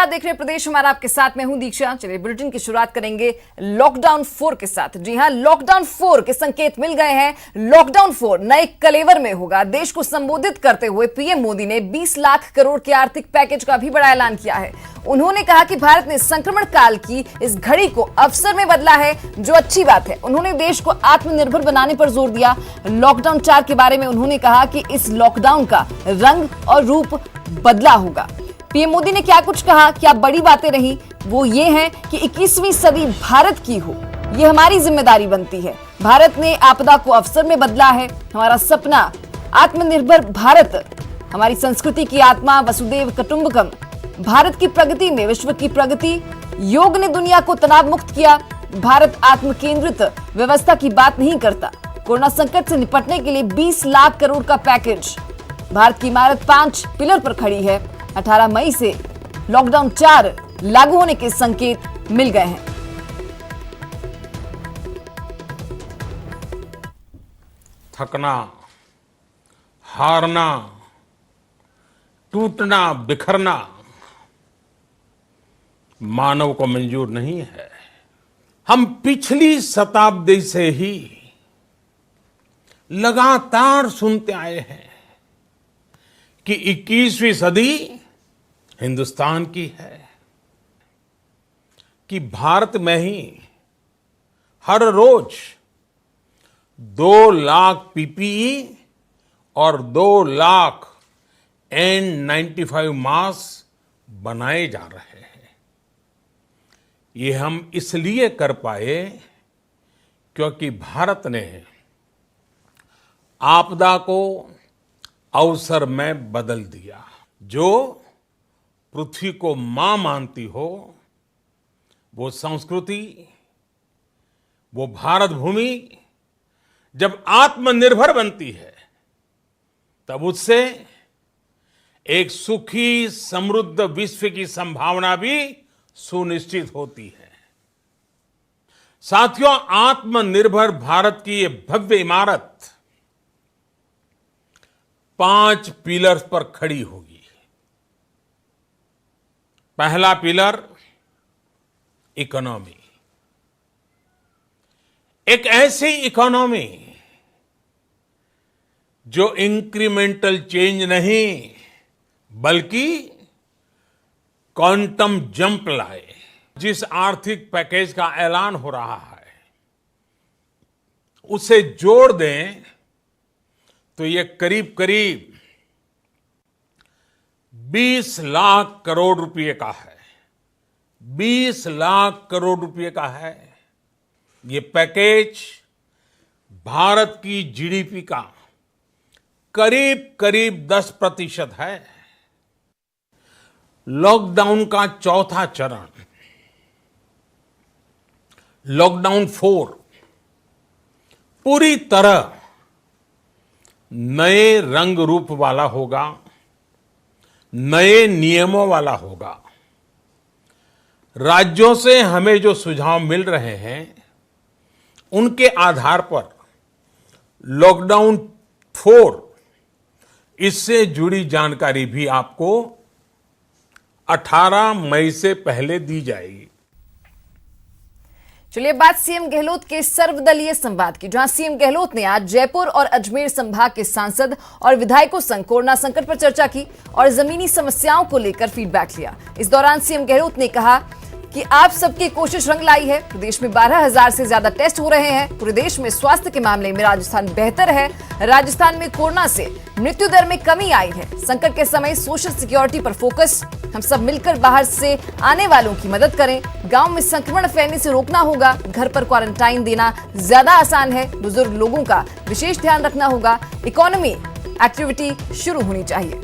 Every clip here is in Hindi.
आप देख रहे हैं प्रदेश हमारा, आपके साथ मैं हूं दीक्षा। चलिए बुलेटिन की शुरुआत करेंगे लॉकडाउन 4 के साथ। जी हां, लॉकडाउन 4 के संकेत मिल गए हैं। लॉकडाउन 4 नए कलेवर में होगा। देश को संबोधित करते हुए पीएम मोदी ने 20 लाख करोड़ के आर्थिक पैकेज का भी बड़ा ऐलान किया है। उन्होंने कहा कि भारत ने संक्रमण काल की इस घड़ी को अवसर में बदला है, जो अच्छी बात है। उन्होंने देश को आत्मनिर्भर बनाने पर जोर दिया। लॉकडाउन 4 के बारे में उन्होंने कहा कि इस लॉकडाउन का रंग और रूप बदला होगा। पीएम मोदी ने क्या कुछ कहा, क्या बड़ी बातें रही, वो ये हैं कि 21वीं सदी भारत की हो, ये हमारी जिम्मेदारी बनती है। भारत ने आपदा को अवसर में बदला है। हमारा सपना आत्मनिर्भर भारत, हमारी संस्कृति की आत्मा वसुदेव कुटुंबकम, भारत की प्रगति में विश्व की प्रगति। योग ने दुनिया को तनाव मुक्त किया। भारत आत्म केंद्रित व्यवस्था की बात नहीं करता। कोरोना संकट से निपटने के लिए 20 लाख करोड़ का पैकेज। भारत की इमारत 5 पिलर पर खड़ी है। 18 मई से लॉकडाउन 4 लागू होने के संकेत मिल गए हैं। थकना, हारना, टूटना, बिखरना मानव को मंजूर नहीं है। हम पिछली शताब्दी से ही लगातार सुनते आए हैं कि 21वीं सदी हिंदुस्तान की है, कि भारत में ही हर रोज 2 लाख पीपीई और 2 लाख N95 मास्क बनाए जा रहे हैं। ये हम इसलिए कर पाए क्योंकि भारत ने आपदा को अवसर में बदल दिया। जो पृथ्वी को मां मानती हो, वो संस्कृति, वो भारत भूमि जब आत्मनिर्भर बनती है, तब उससे एक सुखी समृद्ध विश्व की संभावना भी सुनिश्चित होती है। साथियों, आत्मनिर्भर भारत की ये भव्य इमारत 5 पिलर्स पर खड़ी होगी। पहला पिलर इकोनॉमी। एक ऐसी इकोनॉमी जो इंक्रीमेंटल चेंज नहीं बल्कि क्वांटम जंप लाए। जिस आर्थिक पैकेज का ऐलान हो रहा है, उसे जोड़ दें तो ये करीब करीब 20 लाख करोड़ रुपए का है। 20 लाख करोड़ रुपए का है। ये पैकेज भारत की जीडीपी का करीब करीब 10% है। लॉकडाउन का चौथा चरण, लॉकडाउन 4, पूरी तरह नए रंग रूप वाला होगा, नए नियमों वाला होगा। राज्यों से हमें जो सुझाव मिल रहे हैं, उनके आधार पर लॉकडाउन 4, इससे जुड़ी जानकारी भी आपको 18 मई से पहले दी जाएगी। चलिए बात सीएम गहलोत के सर्वदलीय संवाद की, जहां सीएम गहलोत ने आज जयपुर और अजमेर संभाग के सांसद और विधायकों संग कोरोना संकट पर चर्चा की और जमीनी समस्याओं को लेकर फीडबैक लिया। इस दौरान सीएम गहलोत ने कहा कि आप सबकी कोशिश रंग लाई है। प्रदेश में 12,000 से ज्यादा टेस्ट हो रहे हैं। पूरे देश में स्वास्थ्य के मामले में राजस्थान बेहतर है। राजस्थान में कोरोना से मृत्यु दर में कमी आई है। संकट के समय सोशल सिक्योरिटी पर फोकस। हम सब मिलकर बाहर से आने वालों की मदद करें। गांव में संक्रमण फैलने से रोकना होगा। घर पर क्वारंटाइन देना ज्यादा आसान है। बुजुर्ग लोगों का विशेष ध्यान रखना होगा। इकोनॉमी एक्टिविटी शुरू होनी चाहिए।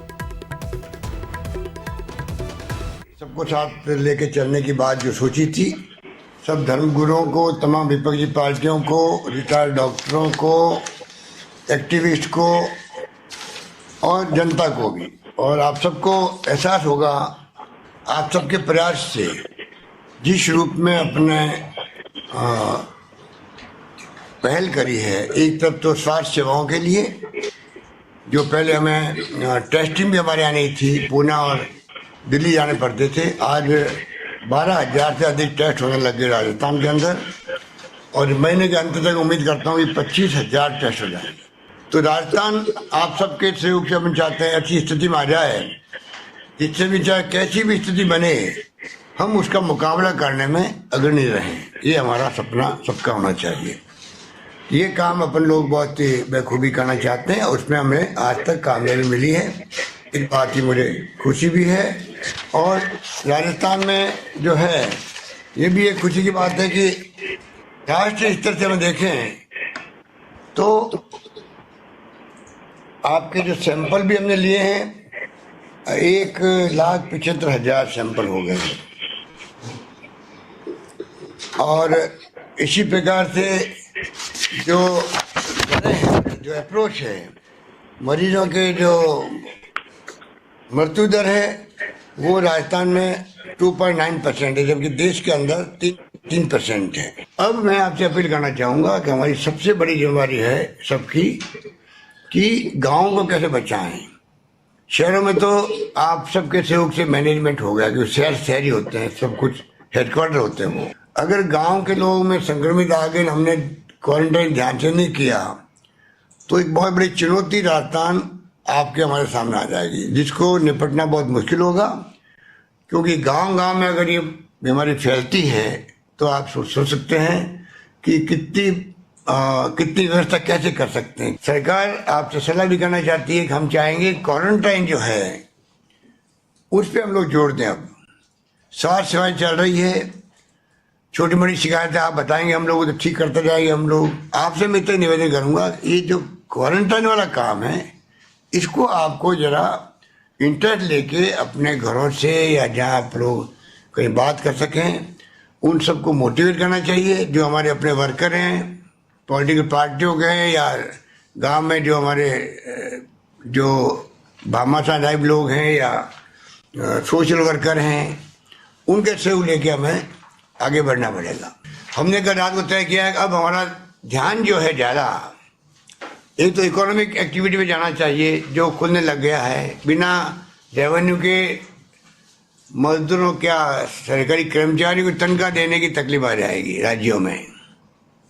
सबको साथ लेके चलने की बात जो सोची थी, सब धर्मगुरुओं को, तमाम विपक्षी पार्टियों को, रिटायर्ड डॉक्टरों को, एक्टिविस्ट को और जनता को भी, और आप सबको एहसास होगा आप सबके प्रयास से जिस रूप में अपने पहल करी है। एक तरफ तो स्वास्थ्य सेवाओं के लिए, जो पहले हमें टेस्टिंग भी हमारे यहाँ नहीं थी, पूना और दिल्ली जाने पड़ते थे। आज 12,000 से अधिक टेस्ट होने लगे राजस्थान के अंदर, और महीने के अंत तक उम्मीद करता हूँ कि 25,000 टेस्ट हो जाएंगे। तो राजस्थान आप सबके सहयोग से हम चाहते हैं अच्छी स्थिति में आ जाए, जिससे भी चाहे कैसी भी स्थिति बने हम उसका मुकाबला करने में अग्रणी रहें। ये हमारा सपना सबका होना चाहिए। ये काम अपन लोग बहुत ही बखूबी करना चाहते हैं, और उसमें हमें आज तक कामयाबी मिली है। इस बात की मुझे खुशी भी है। और राजस्थान में जो है ये भी एक खुशी की बात है कि राष्ट्रीय स्तर से हम देखें तो आपके जो सैंपल भी हमने लिए हैं 1,75,000 सैंपल हो गए, और इसी प्रकार से जो अप्रोच है, मरीजों के जो मृत्यु दर है वो राजस्थान में 2.9% है, जबकि देश के अंदर 3% है। अब मैं आपसे अपील करना चाहूँगा कि हमारी सबसे बड़ी जिम्मेदारी है सबकी कि गाँव को कैसे बचाएं। शहरों में तो आप सबके सहयोग से मैनेजमेंट हो गया कि शहरी होते हैं, सब कुछ हेडक्वार्टर होते हैं। वो अगर गांव के लोगों में संक्रमित आ गए, हमने क्वारंटाइन ध्यान से नहीं किया, तो एक बहुत बड़ी चुनौती राजस्थान आपके हमारे सामने आ जाएगी, जिसको निपटना बहुत मुश्किल होगा। क्योंकि गांव में अगर ये बीमारी फैलती है तो आप सोच सकते हैं कि कितनी व्यवस्था कैसे कर सकते हैं। सरकार आपसे सलाह भी करना चाहती है कि हम चाहेंगे क्वारंटाइन जो है उस पर हम लोग जोड़ दें। अब स्वास्थ्य सेवाएं चल रही है, छोटी मोटी शिकायतें आप बताएंगे, हम लोग तो ठीक करते जाएंगे। हम लोग आपसे मैं तो निवेदन करूंगा, ये जो क्वारंटाइन वाला काम है इसको आपको जरा इंटरेस्ट लेके अपने घरों से या जहाँ आप लोग कहीं बात कर सकें उन सबको मोटिवेट करना चाहिए। जो हमारे अपने वर्कर हैं, पॉलिटिकल पार्टियों के हैं, या गांव में जो हमारे जो भामाशाह टाइप लोग हैं या सोशल वर्कर हैं, उनके सहयोग लेके हमें आगे बढ़ना पड़ेगा। हमने कल रात को तय किया है कि अब हमारा ध्यान जो है ज़्यादा एक तो इकोनॉमिक एक्टिविटी में जाना चाहिए, जो खुलने लग गया है। बिना रेवेन्यू के मजदूरों क्या सरकारी कर्मचारियों को तनख्वाह देने की तकलीफ आ जाएगी राज्यों में।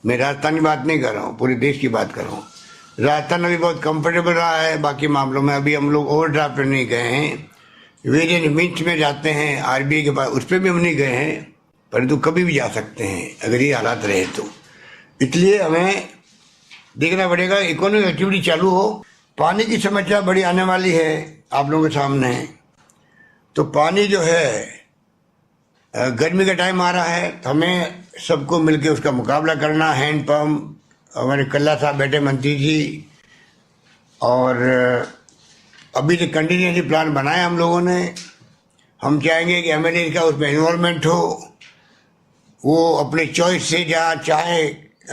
मैं राजस्थान की बात नहीं कर रहा हूँ, पूरे देश की बात कर रहा हूँ। राजस्थान अभी बहुत कंफर्टेबल रहा है बाकी मामलों में। अभी हम लोग ओवरड्राफ्ट नहीं गए हैं, वेज एंड मीन्स में जाते हैं आरबीआई के पास, उस पर भी हम नहीं गए हैं, परंतु कभी भी जा सकते हैं अगर ये हालात रहे तो। इसलिए हमें देखना पड़ेगा इकोनॉमिक एक्टिविटी चालू हो। पानी की समस्या बड़ी आने वाली है आप लोगों के सामने। तो पानी जो है गर्मी का टाइम आ रहा है, तो हमें सबको मिलकर उसका मुकाबला करना। हैंडपम्प, हमारे कल्ला साहब बैठे मंत्री जी, और अभी जो कंटिन्यूसली प्लान बनाया हम लोगों ने, हम चाहेंगे कि एमएलए का उसमें इन्वॉल्वमेंट हो। वो अपने चॉइस से जहाँ चाहे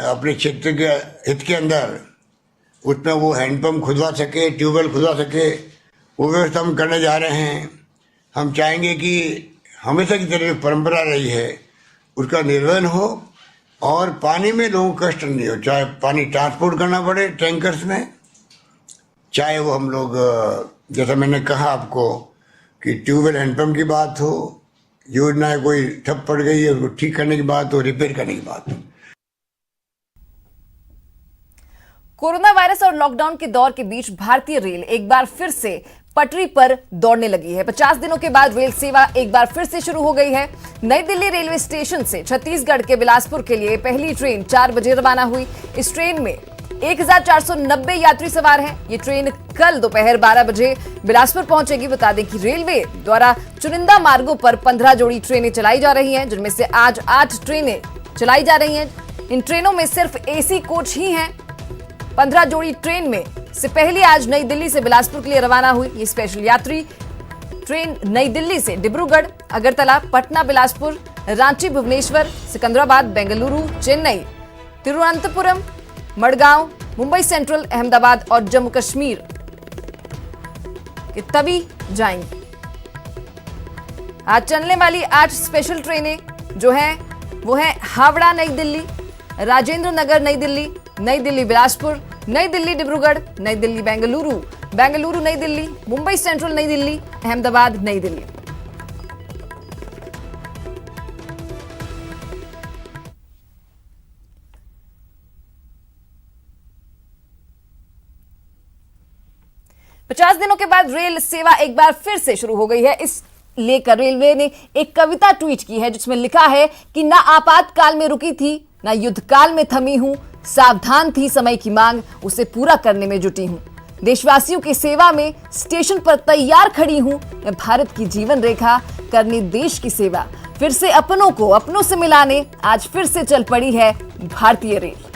अपने क्षेत्र के हित के अंदर उसमें वो हैंडपम्प खुदवा सके, ट्यूबवेल खुदवा सके, वो व्यवस्था हम करने जा रहे हैं। हम चाहेंगे कि हमेशा की तरह जो परंपरा रही है उसका निर्वहन हो, और पानी में लोगों को कष्ट नहीं हो। चाहे पानी ट्रांसपोर्ट करना पड़े टैंकर्स में, चाहे वो हम लोग जैसा मैंने कहा आपको कि ट्यूबवेल हैंडपम्प की बात हो, योजनाएं कोई ठप पड़ गई है उसको ठीक करने की बात हो, रिपेयर करने की बात हो। कोरोना वायरस और लॉकडाउन के दौर के बीच भारतीय रेल एक बार फिर से पटरी पर दौड़ने लगी है। 50 दिनों के बाद रेल सेवा एक बार फिर से शुरू हो गई है। नई दिल्ली रेलवे स्टेशन से छत्तीसगढ़ के बिलासपुर के लिए पहली ट्रेन 4 बजे रवाना हुई। इस ट्रेन में 1490 यात्री सवार हैं। ये ट्रेन कल दोपहर 12 बजे बिलासपुर पहुंचेगी। बता दें कि रेलवे द्वारा चुनिंदा मार्गों पर 15 जोड़ी ट्रेनें चलाई जा रही हैं, जिनमें से आज 8 ट्रेनें चलाई जा रही हैं। इन ट्रेनों में सिर्फ एसी कोच ही हैं। 15 जोड़ी ट्रेन में से पहली आज नई दिल्ली से बिलासपुर के लिए रवाना हुई। ये स्पेशल यात्री ट्रेन नई दिल्ली से डिब्रूगढ़, अगरतला, पटना, बिलासपुर, रांची, भुवनेश्वर, सिकंदराबाद, बेंगलुरु, चेन्नई, तिरुवनंतपुरम, मडगांव, मुंबई सेंट्रल, अहमदाबाद और जम्मू कश्मीर के तभी जाएंगी। आज चलने वाली 8 स्पेशल ट्रेनें जो हैं वो हैं हावड़ा नई दिल्ली, राजेंद्र नगर नई दिल्ली, नई दिल्ली बिलासपुर, नई दिल्ली डिब्रूगढ़, नई दिल्ली बेंगलुरु, बेंगलुरु नई दिल्ली, मुंबई सेंट्रल नई दिल्ली, अहमदाबाद नई दिल्ली। 50 दिनों के बाद रेल सेवा एक बार फिर से शुरू हो गई है। इस लेकर रेलवे ने एक कविता ट्वीट की है जिसमें लिखा है कि ना आपातकाल में रुकी थी, ना युद्ध काल में थमी हूं, सावधान थी समय की मांग, उसे पूरा करने में जुटी हूं। देशवासियों की सेवा में स्टेशन पर तैयार खड़ी हूं, मैं भारत की जीवन रेखा करने देश की सेवा। फिर से अपनों को अपनों से मिलाने आज फिर से चल पड़ी है भारतीय रेल।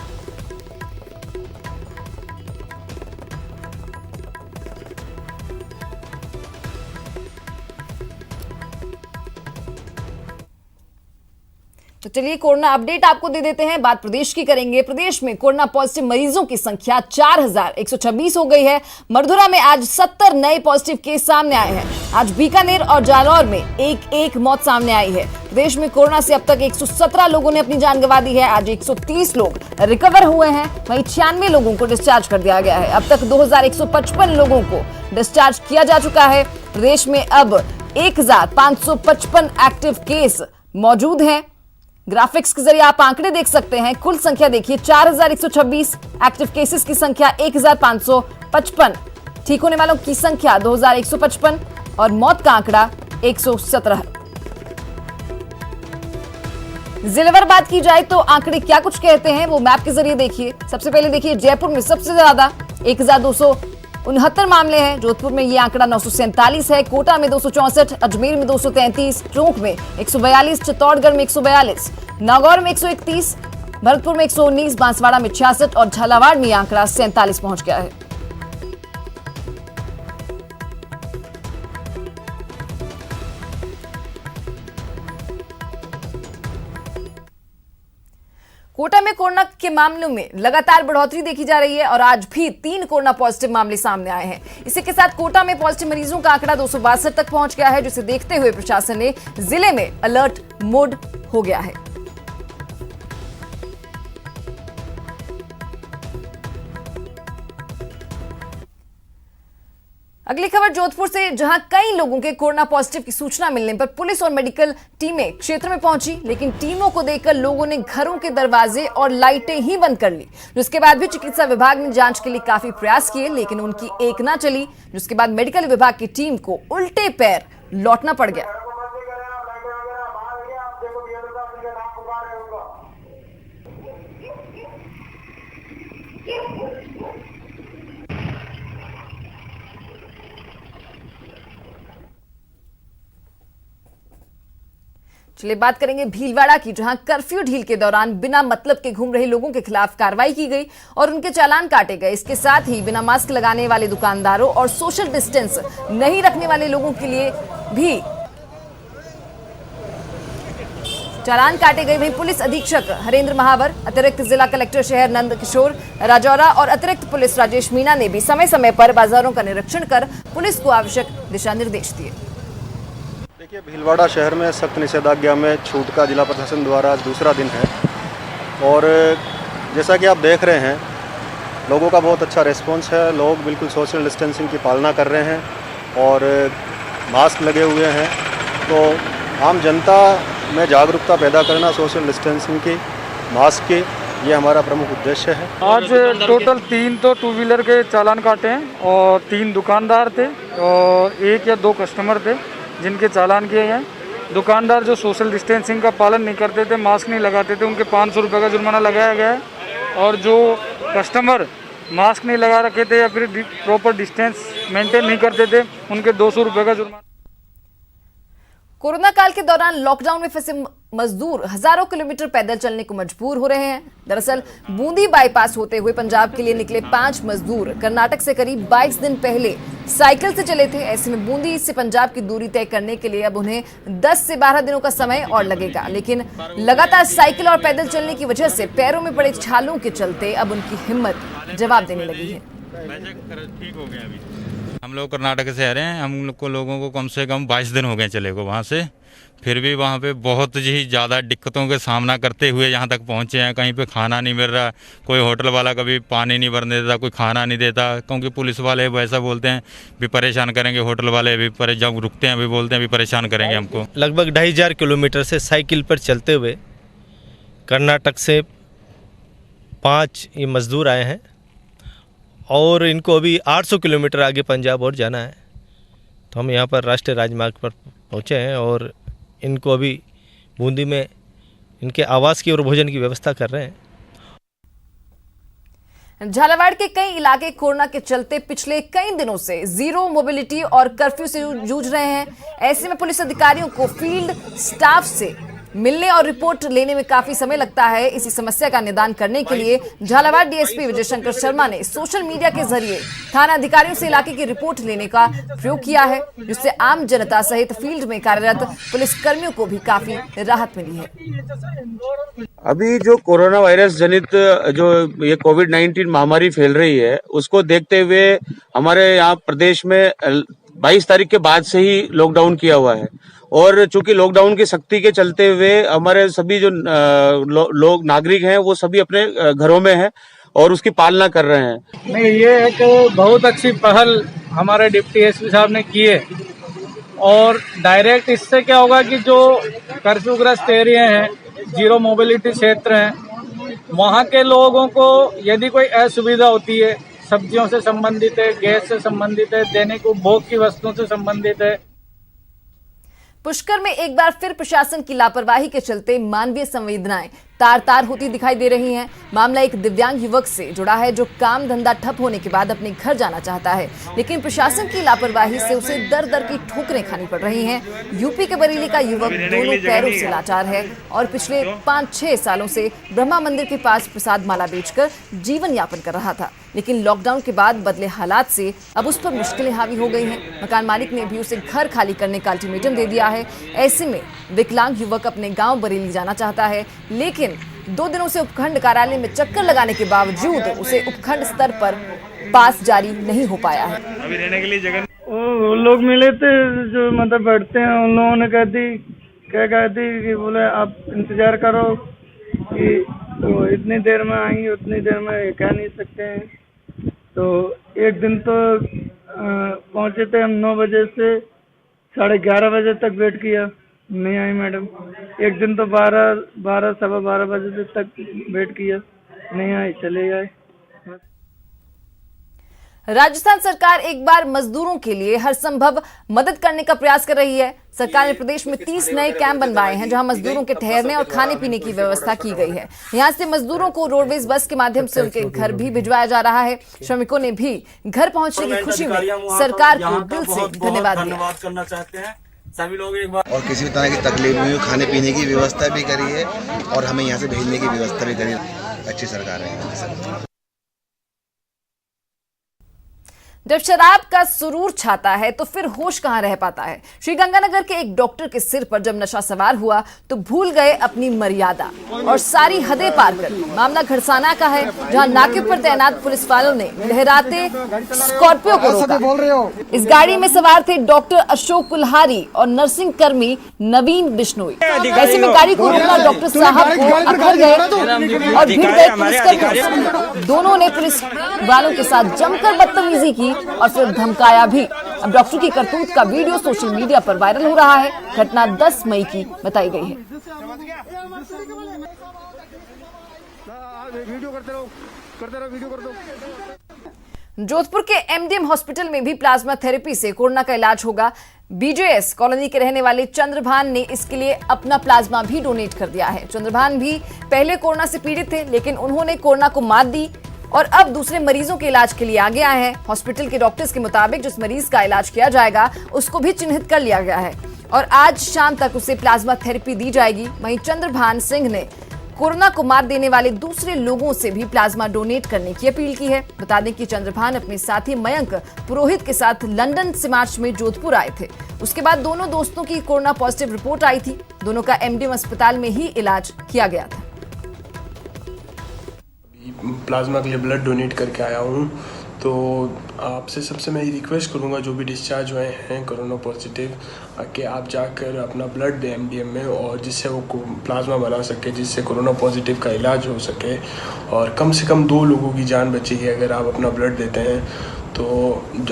तो चलिए कोरोना अपडेट आपको दे देते हैं। बात प्रदेश की करेंगे। प्रदेश में कोरोना पॉजिटिव मरीजों की संख्या 4126 हो गई है। मरधुरा में आज 70 नए पॉजिटिव केस सामने आए हैं। आज बीकानेर और जालौर में एक मौत सामने आई है। प्रदेश में कोरोना से अब तक 117 लोगों ने अपनी जान गंवा दी है। आज 130 लोग रिकवर हुए हैं, वहीं 96 लोगों को डिस्चार्ज कर दिया गया है। अब तक 2155 लोगों को डिस्चार्ज किया जा चुका है। प्रदेश में अब 1555 एक्टिव केस मौजूद हैं। ग्राफिक्स के जरिए आप आंकड़े देख सकते हैं। कुल संख्या देखिए 4126, एक्टिव केसेस की संख्या 1555, ठीक होने वालों की संख्या 2155 और मौत का आंकड़ा 117। जिलेवार बात की जाए तो आंकड़े क्या कुछ कहते हैं वो मैप के जरिए देखिए। सबसे पहले देखिए जयपुर में सबसे ज्यादा 1269 मामले हैं। जोधपुर में ये आंकड़ा 947 है। कोटा में 264, अजमेर में 233, टोंक में 142, चित्तौड़गढ़ में 142, नागौर में 131, भरतपुर में 119, बांसवाड़ा में 66 और झालावाड़ में यह आंकड़ा 47 पहुंच गया है। कोटा में कोरोना के मामलों में लगातार बढ़ोतरी देखी जा रही है और आज भी 3 कोरोना पॉजिटिव मामले सामने आए हैं। इसी के साथ कोटा में पॉजिटिव मरीजों का आंकड़ा 262 तक पहुंच गया है, जिसे देखते हुए प्रशासन ने जिले में अलर्ट मोड हो गया है। अगली खबर जोधपुर से, जहां कई लोगों के कोरोना पॉजिटिव की सूचना मिलने पर पुलिस और मेडिकल टीमें क्षेत्र में पहुंची, लेकिन टीमों को देखकर लोगों ने घरों के दरवाजे और लाइटें ही बंद कर ली। जिसके बाद भी चिकित्सा विभाग ने जांच के लिए काफी प्रयास किए, लेकिन उनकी एक ना चली। जिसके बाद मेडिकल विभाग की टीम को उल्टे पैर लौटना पड़ गया। चलिए बात करेंगे भीलवाड़ा की, जहां कर्फ्यू ढील के दौरान बिना मतलब के घूम रहे लोगों के खिलाफ कार्रवाई की गई और उनके चालान काटे गए। इसके साथ ही बिना मास्क लगाने वाले दुकानदारों और सोशल डिस्टेंस नहीं रखने वाले लोगों के लिए भी चालान काटे गए। वहीं पुलिस अधीक्षक हरेंद्र महावर, अतिरिक्त जिला कलेक्टर शहर नंद किशोर राजौरा और अतिरिक्त पुलिस राजेश मीणा ने भी समय समय पर बाजारों का निरीक्षण कर पुलिस को आवश्यक दिशा निर्देश दिए। देखिए, भीलवाड़ा शहर में सख्त निषेधाज्ञा में छूट का जिला प्रशासन द्वारा आज दूसरा दिन है और जैसा कि आप देख रहे हैं लोगों का बहुत अच्छा रिस्पांस है। लोग बिल्कुल सोशल डिस्टेंसिंग की पालना कर रहे हैं और मास्क लगे हुए हैं। तो आम जनता में जागरूकता पैदा करना सोशल डिस्टेंसिंग की, मास्क की, ये हमारा प्रमुख उद्देश्य है। आज टोटल 3 तो 2 व्हीलर के चालान काटे हैं और 3 दुकानदार थे और 1 या 2 कस्टमर थे जिनके चालान किए गए। दुकानदार जो सोशल डिस्टेंसिंग का पालन नहीं करते थे, मास्क नहीं लगाते थे, उनके 500 रुपये का जुर्माना लगाया गया है और जो कस्टमर मास्क नहीं लगा रखे थे या फिर प्रॉपर डिस्टेंस मेंटेन नहीं करते थे, उनके 200 रुपये का जुर्माना। कोरोना काल के दौरान लॉकडाउन में फंसे मजदूर हजारों किलोमीटर पैदल चलने को मजबूर हो रहे हैं। दरअसल बूंदी बाईपास होते हुए पंजाब के लिए निकले 5 मजदूर कर्नाटक से करीब 22 दिन पहले साइकिल से चले थे। ऐसे में बूंदी से पंजाब की दूरी तय करने के लिए अब उन्हें 10 से 12 दिनों का समय और लगेगा, लेकिन लगातार साइकिल और पैदल चलने की वजह से पैरों में पड़े छालों के चलते अब उनकी हिम्मत जवाब देने लगी है। ठीक हो गया। अभी हम लोग कर्नाटक से आ रहे हैं, हम लोगों को कम से कम 22 दिन हो गए चले को वहाँ से, फिर भी वहाँ पे बहुत ही ज़्यादा दिक्कतों का सामना करते हुए यहाँ तक पहुँचे हैं। कहीं पे खाना नहीं मिल रहा, कोई होटल वाला कभी पानी नहीं भरने देता, कोई खाना नहीं देता, क्योंकि पुलिस वाले वैसा बोलते हैं भी परेशान करेंगे। होटल वाले भी जब रुकते हैं भी बोलते हैं भी परेशान करेंगे हमको। लगभग 2500 किलोमीटर से साइकिल पर चलते हुए कर्नाटक से 5 ये मज़दूर आए हैं और इनको अभी 800 किलोमीटर आगे पंजाब और जाना है। तो हम यहाँ पर राष्ट्रीय राजमार्ग पर पहुँचे हैं और इनको अभी बूंदी में इनके आवास की और भोजन की व्यवस्था कर रहे हैं। झालावाड़ के कई इलाके कोरोना के चलते पिछले कई दिनों से जीरो मोबिलिटी और कर्फ्यू से जूझ रहे हैं। ऐसे में पुलिस अधिकारियों को फील्ड स्टाफ से मिलने और रिपोर्ट लेने में काफी समय लगता है। इसी समस्या का निदान करने के लिए झालावाड़ डीएसपी विजय शंकर शर्मा ने सोशल मीडिया के जरिए थाना अधिकारियों से इलाके की रिपोर्ट लेने का प्रयोग किया है, जिससे आम जनता सहित फील्ड में कार्यरत पुलिसकर्मियों को भी काफी राहत मिली है। अभी जो कोरोना वायरस जनित जो ये कोविड-19 महामारी फैल रही है, उसको देखते हुए हमारे यहाँ प्रदेश में 22 तारीख के बाद से ही लॉकडाउन किया हुआ है और चूंकि लॉकडाउन की सख्ती के चलते हुए हमारे सभी जो लोग नागरिक हैं वो सभी अपने घरों में हैं और उसकी पालना कर रहे हैं। नहीं, ये एक बहुत अच्छी पहल हमारे डिप्टी एसपी साहब ने की है और डायरेक्ट इससे क्या होगा कि जो कर्फ्यूग्रस्त एरिया हैं, जीरो मोबिलिटी क्षेत्र हैं, वहाँ के लोगों को यदि कोई असुविधा होती है, सब्जियों से संबंधित है, गैस से संबंधित है, दैनिक उपभोग की वस्तुओं से संबंधित है। पुष्कर में एक बार फिर प्रशासन की लापरवाही के चलते मानवीय संवेदनाएं तार तार होती दिखाई दे रही हैं। मामला एक दिव्यांग युवक से जुड़ा है जो काम धंधा ठप होने के बाद अपने घर जाना चाहता है, लेकिन प्रशासन की लापरवाही से उसे दर दर की ठोकरें खानी पड़ रही हैं। यूपी के बरेली का युवक दोनों पैरों से लाचार है और पिछले 5-6 सालों से ब्रह्मा मंदिर के पास प्रसाद माला बेचकर जीवन यापन कर रहा था, लेकिन लॉकडाउन के बाद बदले हालात से अब उस पर मुश्किलें हावी हो गई हैं। मकान मालिक ने भी उसे घर खाली करने का अल्टीमेटम दे दिया है। ऐसे में विकलांग युवक अपने गांव बरेली जाना चाहता है, लेकिन 2 दिनों से उपखंड कार्यालय में चक्कर लगाने के बावजूद उसे उपखंड स्तर पर पास जारी नहीं हो पाया है। अभी रहने के लिए जगह वो लोग मिले थे जो मतलब बैठते हैं, उन लोगों ने कहती कि बोले आप इंतजार करो कि तो इतनी देर में आएंगे, उतनी देर में कह नहीं सकते हैं। तो एक दिन तो पहुंचे थे हम 9 बजे से 11:30 बजे तक वेट किया, नहीं आई मैडम। एक दिन तो 12-12 बजे तक वेट किया, नहीं आई, चले गए। राजस्थान सरकार एक बार मजदूरों के लिए हर संभव मदद करने का प्रयास कर रही है। सरकार ने प्रदेश में 30 नए कैंप बनवाए हैं, जहां मजदूरों के ठहरने और खाने पीने की व्यवस्था की गई है। यहां से मजदूरों को रोडवेज बस के माध्यम से उनके घर भी भिजवाया जा रहा है। श्रमिकों ने भी घर पहुंचने की खुशी में सरकार को दिल से धन्यवाद करना चाहते हैं सभी लोग एक बार। और किसी भी तरह की तकलीफ नहीं हुई, खाने पीने की व्यवस्था भी करी है और हमें यहाँ से भेजने की व्यवस्था भी करी है। अच्छी सरकार है। जब शराब का सुरूर छाता है तो फिर होश कहां रह पाता है। श्रीगंगानगर के एक डॉक्टर के सिर पर जब नशा सवार हुआ तो भूल गए अपनी मर्यादा और सारी हदें पार कर दी। मामला घड़साना का है, जहां नाके पर तैनात पुलिस वालों ने लहराते स्कॉर्पियो को रोका। इस गाड़ी में सवार थे डॉक्टर अशोक कुल्हारी और नर्सिंग कर्मी नवीन बिश्नोई। ऐसे में गाड़ी को रोकना डॉक्टर साहब को अखर गए और भिड़ गए पुलिसकर्मी। दोनों ने पुलिस वालों के साथ जमकर बदतमीजी की और फिर धमकाया भी। अब डॉक्टर की करतूत का वीडियो सोशल मीडिया पर वायरल हो रहा है। घटना 10 मई की बताई गई है। जोधपुर के एमडीएम हॉस्पिटल में भी प्लाज्मा थेरेपी से कोरोना का इलाज होगा। बीजेएस कॉलोनी के रहने वाले चंद्रभान ने इसके लिए अपना प्लाज्मा भी डोनेट कर दिया है। चंद्रभान भी पहले कोरोना से पीड़ित थे, लेकिन उन्होंने कोरोना को मात दी और अब दूसरे मरीजों के इलाज के लिए आगे आए हैं। हॉस्पिटल के डॉक्टर्स के मुताबिक जिस मरीज का इलाज किया जाएगा उसको भी चिन्हित कर लिया गया है और आज शाम तक उसे प्लाज्मा थेरेपी दी जाएगी। वहीं चंद्रभान सिंह ने कोरोना को मात देने वाले दूसरे लोगों से भी प्लाज्मा डोनेट करने की अपील की है। बता दें कि चंद्रभान अपने साथी मयंक पुरोहित के साथ लंदन से मार्च में जोधपुर आए थे। उसके बाद दोनों दोस्तों की कोरोना पॉजिटिव रिपोर्ट आई थी। दोनों का एमडीएम अस्पताल में ही इलाज किया गया था। प्लाज्मा के लिए ब्लड डोनेट करके आया हूँ, तो आपसे सबसे मैं रिक्वेस्ट करूँगा जो भी डिस्चार्ज हुए हैं कोरोना पॉजिटिव कि आप जाकर अपना ब्लड दें एमडीएम में और जिससे वो प्लाज्मा बना सके, जिससे कोरोना पॉजिटिव का इलाज हो सके और कम से कम 2 लोगों की जान बचेगी अगर आप अपना ब्लड देते हैं। तो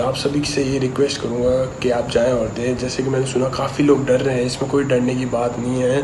आप सभी से ये रिक्वेस्ट करूँगा कि आप जाएँ और दें। जैसे कि मैंने सुना काफ़ी लोग डर रहे हैं, इसमें कोई डरने की बात नहीं है।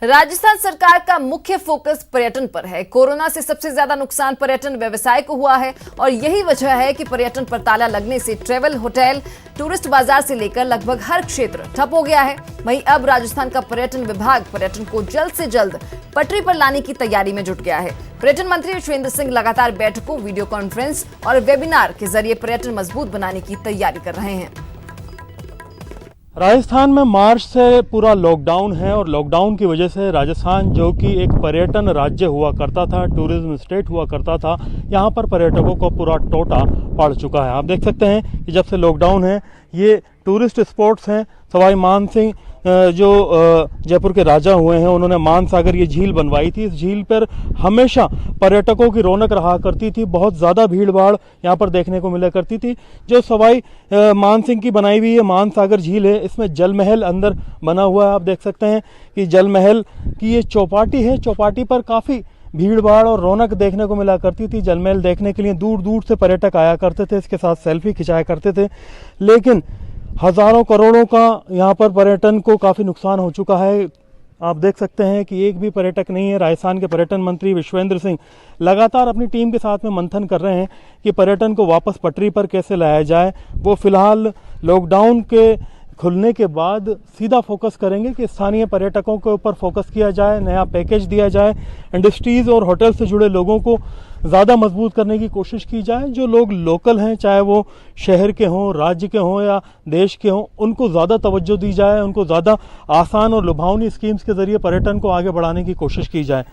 राजस्थान सरकार का मुख्य फोकस पर्यटन पर है। कोरोना से सबसे ज्यादा नुकसान पर्यटन व्यवसाय को हुआ है और यही वजह है कि पर्यटन पर ताला लगने से ट्रैवल, होटल, टूरिस्ट बाजार से लेकर लगभग हर क्षेत्र ठप हो गया है। वहीं अब राजस्थान का पर्यटन विभाग पर्यटन को जल्द से जल्द पटरी पर लाने की तैयारी में जुट गया है। पर्यटन मंत्री विश्वेंद्र सिंह लगातार बैठकों, वीडियो कॉन्फ्रेंस और वेबिनार के जरिए पर्यटन मजबूत बनाने की तैयारी कर रहे हैं। राजस्थान में मार्च से पूरा लॉकडाउन है और लॉकडाउन की वजह से राजस्थान, जो कि एक पर्यटन राज्य हुआ करता था, टूरिज्म स्टेट हुआ करता था, यहाँ पर पर्यटकों को पूरा टोटा पड़ चुका है। आप देख सकते हैं कि जब से लॉकडाउन है, ये टूरिस्ट स्पॉट्स हैं। सवाई मान सिंह जो जयपुर के राजा हुए हैं, उन्होंने मानसागर ये झील बनवाई थी। इस झील पर हमेशा पर्यटकों की रौनक रहा करती थी, बहुत ज़्यादा भीड़ भाड़ यहाँ पर देखने को मिला करती थी। जो सवाई मान सिंह की बनाई हुई ये मानसागर झील है, इसमें जल महल अंदर बना हुआ है। आप देख सकते हैं कि जल महल की ये चौपाटी है। चौपाटी पर काफ़ी भीड़ भाड़ और रौनक देखने को मिला करती थी। जल महल देखने के लिए दूर दूर से पर्यटक आया करते थे, इसके साथ सेल्फी खिंचाया करते थे। लेकिन हजारों करोड़ों का यहाँ पर पर्यटन को काफ़ी नुकसान हो चुका है। आप देख सकते हैं कि एक भी पर्यटक नहीं है। राजस्थान के पर्यटन मंत्री विश्वेंद्र सिंह लगातार अपनी टीम के साथ में मंथन कर रहे हैं कि पर्यटन को वापस पटरी पर कैसे लाया जाए। वो फिलहाल लॉकडाउन के खुलने के बाद सीधा फोकस करेंगे कि स्थानीय पर्यटकों के ऊपर फोकस किया जाए, नया पैकेज दिया जाए, इंडस्ट्रीज़ और होटल से जुड़े लोगों को ज़्यादा मजबूत करने की कोशिश की जाए। जो लोग लोकल हैं, चाहे वो शहर के हों, राज्य के हों या देश के हों, उनको ज़्यादा तवज्जो दी जाए, उनको ज़्यादा आसान और लुभावनी स्कीम्स के ज़रिए पर्यटन को आगे बढ़ाने की कोशिश की जाए।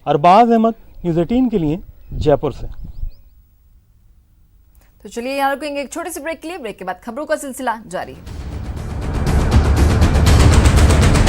अरबाज अहमद, न्यूज़ 18 के लिए, जयपुर से। तो चलिए यहाँ रुकेंगे एक छोटे से ब्रेक के लिए। ब्रेक के बाद खबरों का सिलसिला जारी है।